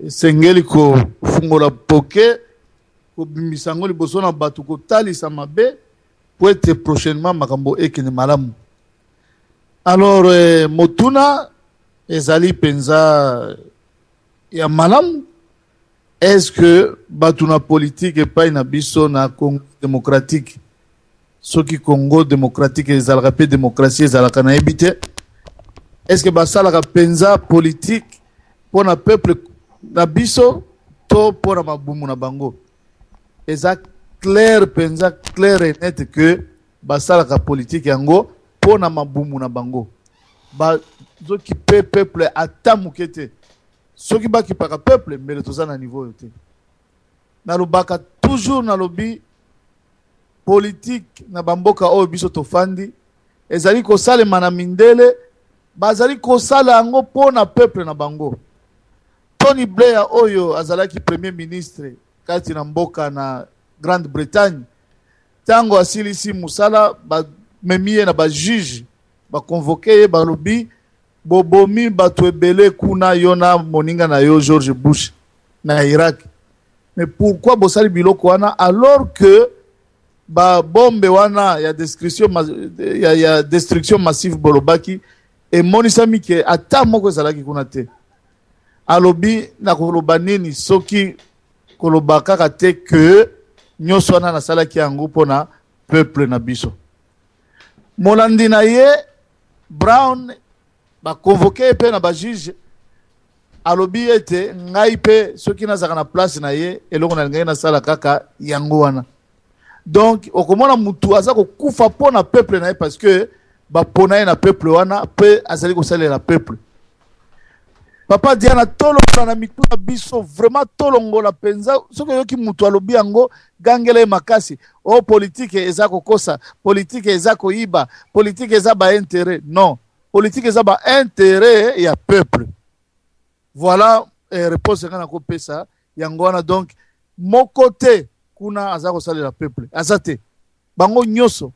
esengeli kofungola poke kobimbisa yango liboso na bato kotalisa mabe po ete prochainement makambo ekende malamu. Alors motuna ezali penza ya malamu. Est-ce que bato na politique epai na biso na Congo démocratique soki Congo démocratique ezalaka pe démocratie ezalaka na yebi te? Est-ce que basalaka penza politique pour na peuple na biso to pour na mabumu na bango? Eza clair penza clair et net que basalaka politique yango pour na mabumu na bango. Zoki pe peuple atamuke te. Soki baki paka peuple mais le toza na niveau yote. Na lobaka toujours na lobi politique na bamboka oyo biso tofandi ezali kosalema na mindele bazali kosala yango mpo na peuple na bango. Tony Blair oyo azalaki premier ministre kati na mboka na Grande-Bretagne tango asilisi musala bamemi ye na bajuge bakonvoke ye balobi bobomi bato ebele kuna yona moninga na yo George Bush na Irak. Mais pourquoi bosali biloko wana alors que ba bombe wana ya destruction massive bolobaki et monisami ke ata moko ezalaki kuna te. Alobi na koloba nini soki koloba kaka te que nyonso wana nasalaki yango mpona peuple na biso. Molandi na ye Brown ba convoqué pe na ba juge alobi ete ngai pe soki nazaka na place na ye eloko na ngai na sala kaka yango wana. Donc okomona mutu aza kokufa po na peuple na ye parce que ba pona ye na peuple wana pe azali ko salela peuple. Papa Diana tolo na mitu na biso vraiment tolongola penza soki yoki mutu alobi yango gangele makasi o politique eza kokosa politique eza koiba politique eza ba intérêt non. Politique est un intérêt et un peuple. Voilà réponse que nous pesa yangwana donc mon côté kuna azako sale la peuple azate bango nyoso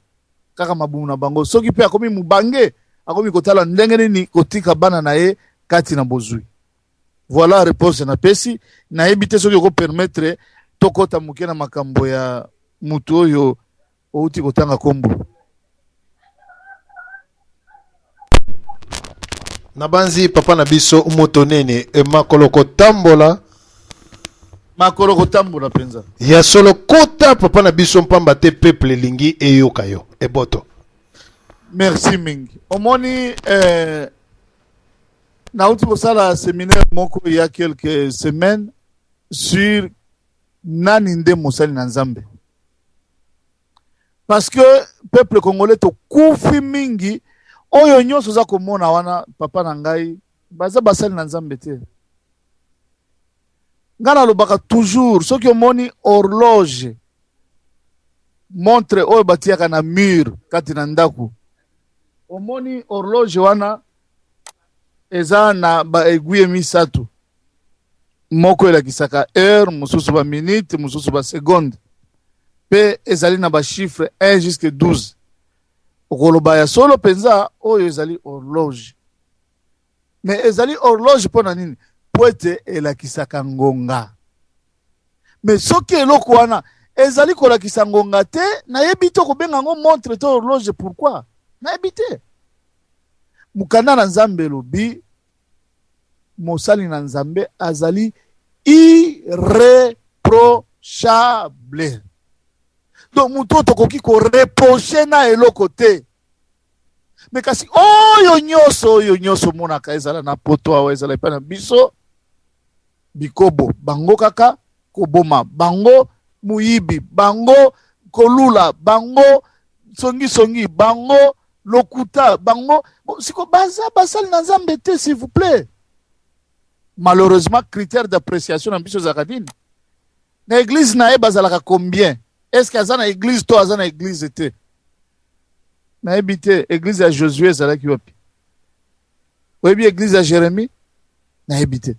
kaka mabumu na bango soki pe akomi mubange akomi kotala ndenge nini kotika bana na ye kati na bozui. Voilà réponse na pesi na ebite soki ko permettre tokota muke na makambo ya mutu oyo outi kotanga kombo. Nabanzi papa na biso umoto nene makoloko tambola penza ya solo kota papa na biso mpamba te peuple lingi eyoka yo eboto. Merci mingi omoni na uti kosala séminaire moko il y a quelques semaines sur nani nde mosali na Nzambe parce que peuple congolais to kufi mingi oyo nyonso za komona wana papa na ngai baza basali na Nzambe te. Ngana lobaka toujours soki omoni horloge montre oyo batiaka na mur kati na ndaku omoni horloge wana eza na ba aiguille misatu moko elakisaka heure mosusu ba minute mosusu ba seconde pe ezali na ba chiffre 1 jusqu'à 12. Okoloba ya solo penza oyo ezali horloge. Mais ezali horloge pona nini? Po ete elakisaka ngonga. Mais soki eloko wana ezali kolakisa ngonga te na yebi to kobenga ngo montre to horloge pourquoi? Na yebi te. Mukanda na Nzambe lobi mosali na Nzambe azali irréprochable. Donc muto tokoki ko reprocher na eloko te. Mais kasi oyo nyoso monaka ezala na poto awa ezala pa na biso bikobo bango kaka koboma bango muyibi bango kolula bango songi bango lokuta bango siko basali na Nzambe te s'il vous plaît. Malheureusement critère d'appréciation na biso zakadini. Na église na e bazalaka combien? Est-ce qu'il y a une église to azana église te? Na ebite église à Josué ezalaki wapi? Oyebi église à Jérémie? Na ebite.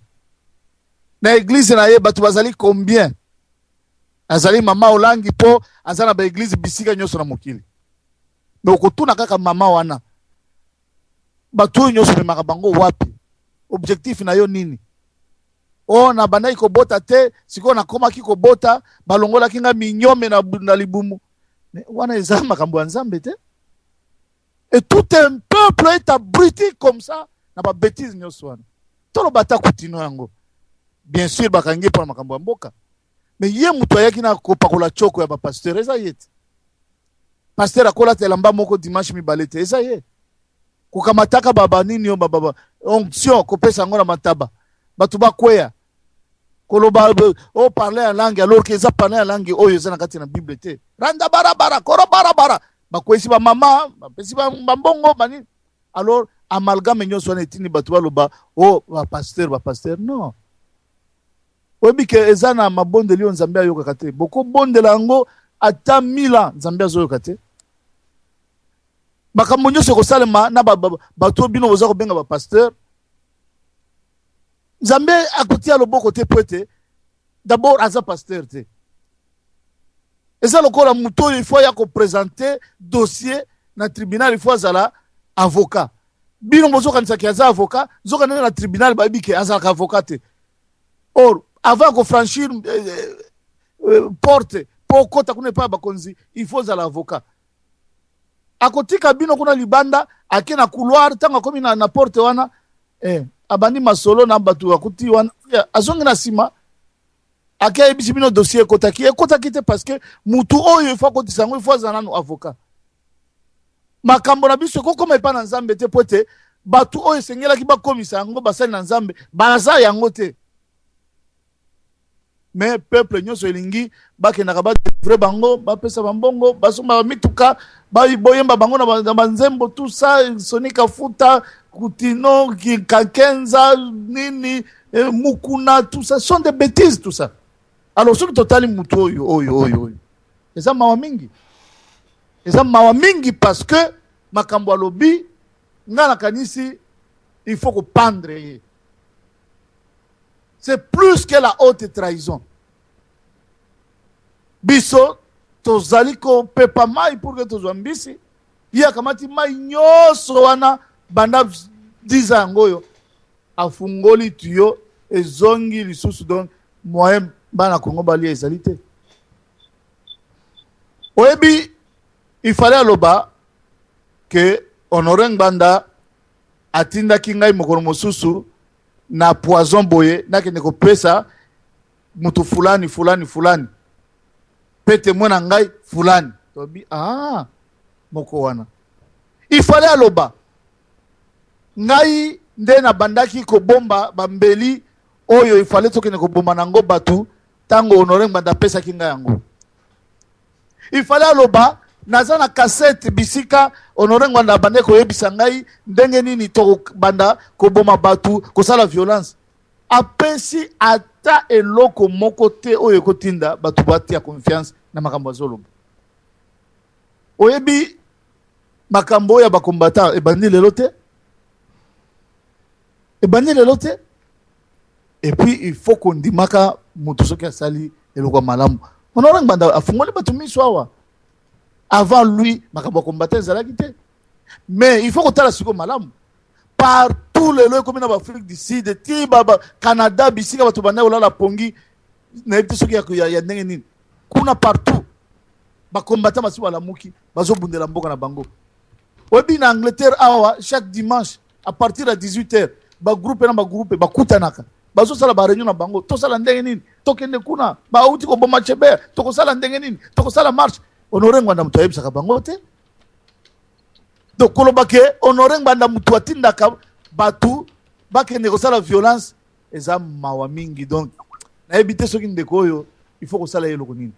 Na église na ye batu bazali combien? azali mama olangi po azana ba église bisika nyoso na mokili. Mais okotuna kaka mama wana. Batu nyoso memaka bango wapi? Objectif na yo nini? Oh na bandai ko bota te, siko na koma ki ko bota, balongola kinga minyome na libumu. Wana eza makambo ya Nzambe te. Et tout un peuple est abruti comme ça, na ba bêtise nyoso wana. Tolo bata kutino yango. Bien sûr bakangi pour makambo ya mboka. Mais ye mutu ayaki na kopakola choko ya ba pasteur eza yete. Pasteur akola telamba moko dimanche mibalete eza ye. Kukamataka baba nini yo baba onction kopesa ngona mataba. Batu bakweya. Koloba o parler en langue alors que eza parler en langue oyo eza na kati na Bible te. Randa barabara, koro barabara. Bakwesi ba mama, bapesi ba mbongo bani. Alors amalgame nyoso na etini batu baloba o ba pasteur non. Oyebi ke eza na mabonde liyo Nzambe ayoka te. Boko bonde lango ata 1000 ans Nzambe azoyoka te. Makambo nyonso kosalema na bato bino boza kobenga ba pasteur. Nzambe akotia loboko te poete d'abord aza pasteur te. Eza lokola muto il faut ya ko présenter dossier na tribunal il faut azala avocat. Bino bozo kanisa ki aza avocat, zoka na tribunal ba bike aza avocat te. Or avant de franchir porte pour kota kuna pa bakonzi il faut za l'avocat akotika bino kuna libanda akena couloir tanga komi na porte wana abandi masolo na batu akuti wana azongi na sima akaya bisi bino dossier kota kite parce que mutu oyo il faut ko tisango il faut za nanu avocat makambo na biso ko koma epa na Nzambe te pote batu oyo sengela ki ba komisa ngo basali na Nzambe baza yango te. Mais peuple nyonso elingi bakendaka badevre bango bapesa bambongo basomba bamituka boyemba bango na banzembo tout ça sonika futa kutino kakenza nini mukuna tout ça sont des bêtises tout ça. Alors soki totali mutu oyo eza mawa mingi parce que makambo alobi ngana kanisi il faut pendre. C'est plus que la haute trahison. Biso, tozali ko pepa mai pour que tozwambisi. Ya kamati mai nyoso wana banda 10 ans ngoyo. Afungoli tuyo ezongi lisusu don moyen bana Kongo bali ezalité. Oyebi il fallait aloba que Honoré Ngbanda atinda kingai mokolo mosusu na poison boye na kende ko pesa mutu fulani pete mwana ngai fulani tobi moko wana il fallait aloba ngai nde na bandaki ko bomba bambeli oyo il fallait tokene ko bomba nango batu tango Honoré Ngbanda pesa kinga yango il fallait aloba naza na cassette bisika Honoré Ngbanda bande ko yebisa ngai ndenge nini to banda ko boma batu ko sala violence apesi ata eloko moko te oyo kotinda batu batia confiance na makambo azolo oyebi makambo ya bakombata ebandi lelo te et puis il faut qu'on dimaka mutu soki asali eloko malamu Honoré Ngbanda afungoli batu miso awa. Avant lui, makambo combattant ezalaki te. Mais il faut que tala siko malamu. Partout les lois comme en Afrique du Sud, Tibaba, Canada, bisika batu bana ola la pongi, na yebite soki ya ndenge nini. Kuna partout. Ba combattant basi wala muki, bazo bundela mboka na bango. Obi na Angleterre awa chaque dimanche à partir de 18h, ba groupe ba kutanaka. Bazo sala ba réunion na bango, to sala ndenge nini, to kende kuna, ba uti ko boma chebe, to ko sala ndenge nini, to ko sala marche. Honoré Ngbanda mutu ayebisaka bango te. Donc koloba ke Honoré Ngbanda mutu atindaka batu bakende kosala violence eza mawa mingi. Donc nayebi te soki ndeko oyo il faut kosala eloko nini.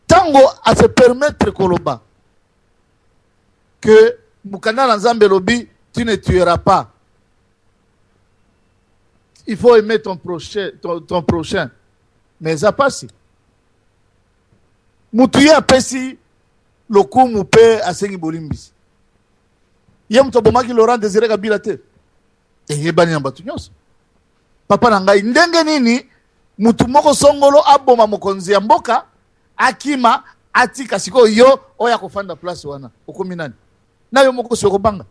Tango à se permettre koloba que mukanda na Nzambe lobi tu ne tueras pas. Il faut aimer ton prochain. Mais ça passe. Mutuye apesi lokumu pe asengi bolimbisi. Ye mutu bomaki Laurent Désiré Kabila te. Eyebani na batu nyonso. Papa na ngai ndenge nini mutu moko songolo aboma mokonzi ya mboka akima atika siko yo oya kofanda place wana okomi nani na yo moko soko banga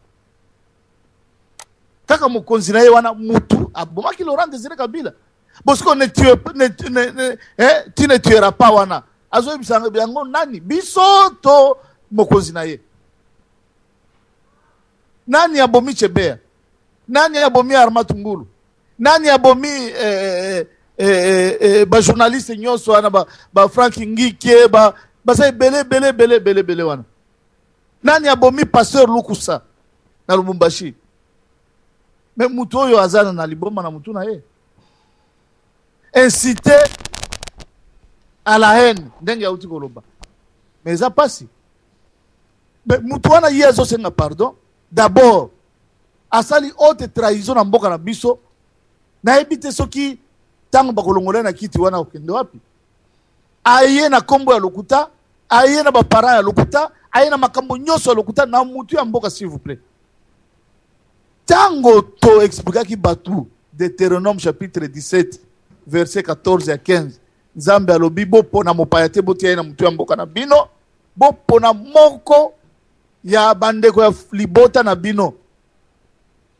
kaka mokonzi na ye wana mutu abomaki Laurent Désiré Kabila bosiko tu ne tueras pas wana azo bisanga biango nani biso to mokonzi na ye nani abomi Chebea nani abomi Armand Ngulu nani abomi ba journaliste nyonso wana ba Frank Ngike ba sai bele wana nani abomi pasteur Lukusa na Lubumbashi mais mutu oyo azana na liboma na mutu na ye inciter à la haine ndenge ya uti koloba mais ça passe mais mutu wana ye azosenga pardon d'abord asali haute trahison na mboka na biso na ebite soki tango bakolongola na kiti wana okende wapi aye na kombo ya lokuta aye na baparents ya lokuta aye na makambo nyonso ya lokuta na mutu ya mboka s'il vous plaît tango to expliquaki batu Deutéronome chapitre 17 verset 14 à 15 Nzambe alobi bopona mopaya te botia na mutu ya mboka na bino bopona moko ya bandeko ya libota na bino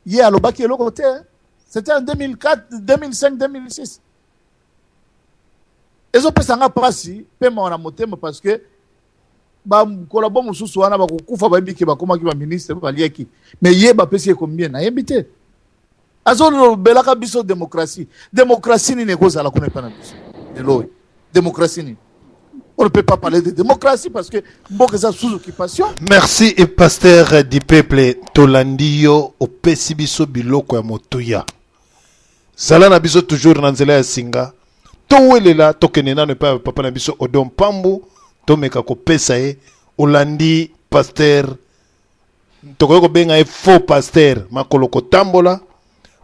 ye alobaki eloko te c'était en 2004 2005 2006 ezopesa nga pasi pema wana motema parce que ba kolabo mususu wana bakokufa bayebiki bakomaki ba ministre baliaki mais ye bapesi combien na yebite azolo belaka biso démocratie ni nekozala kuna pana biso lelo démocratie ni on ne peut pas parler de démocratie parce que mboka za sous occupation. Merci et pasteur du peuple Tolandio opesi biso biloko ya motuya sala na biso toujours na nzela ya singa towelela tokenena ne pa papa na biso Odom Pambu tomeka kopesa ye olandi pasteur tokoyo benga e faux pasteur makolo kotambola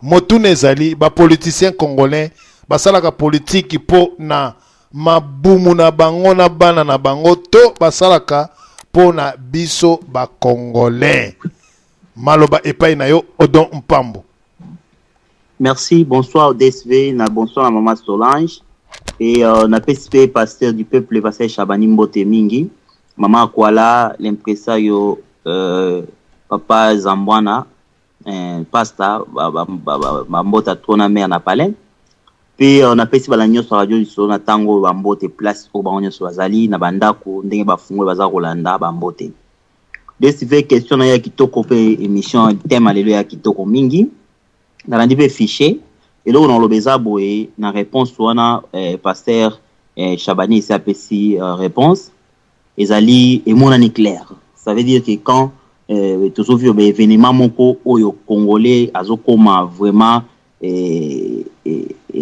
motune ezali ba politicien congolais basalaka politique po na mabumu na bango na bana na bango to basalaka po na biso ba congolais maloba epai na yo Odom Mpambo. Merci, bonsoir DSV, bonsoir à Maman Solange et na PSP pasteur du peuple pasteur Chabani Mbote Mingi, Maman Kwala, l'impresario Papa Zambwana, pasteur Mbote Trona mère na palais. Puis on a PSP la sur radio sur na tango Mbote place au banyo sur Azali na bandako ndenge bafungwe baza Rolanda Mbote. DSV question na ya kitoko pe émission thème alléluia kitoko mingi. Dans un fichier et là on a le boé na réponse wana pasteur Chabani s'est appelé réponse ezali et mon année clair ça veut dire que quand tout sauf événement moko oyo congolais azokoma vraiment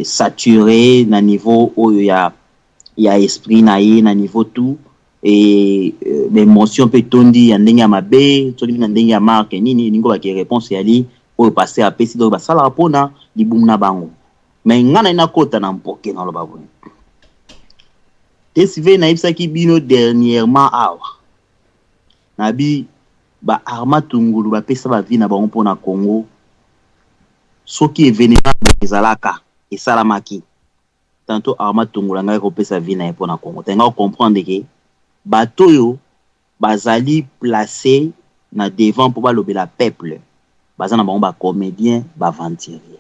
saturé na niveau oyo ya esprit na niveau tout et l'émotion peut tondi ya ndenge ya mabe to na ndenge ya marque nini ningo ba réponse yali o passer à pesi do basala pona libumu na bango mais ngana ina kota na mpoke na loba bo TSV na ibsaki bino dernièrement awa na bi ba Armand Ngulu ba pesa ba vie na bango pona Congo soki événement ezalaka esalamaki tantôt Armand Ngulu ngai ko pesa vie na pona Congo tenga comprendre que bato yo bazali placé na devant pour ba lobela peuple bazana bango ba comédien ba aventurier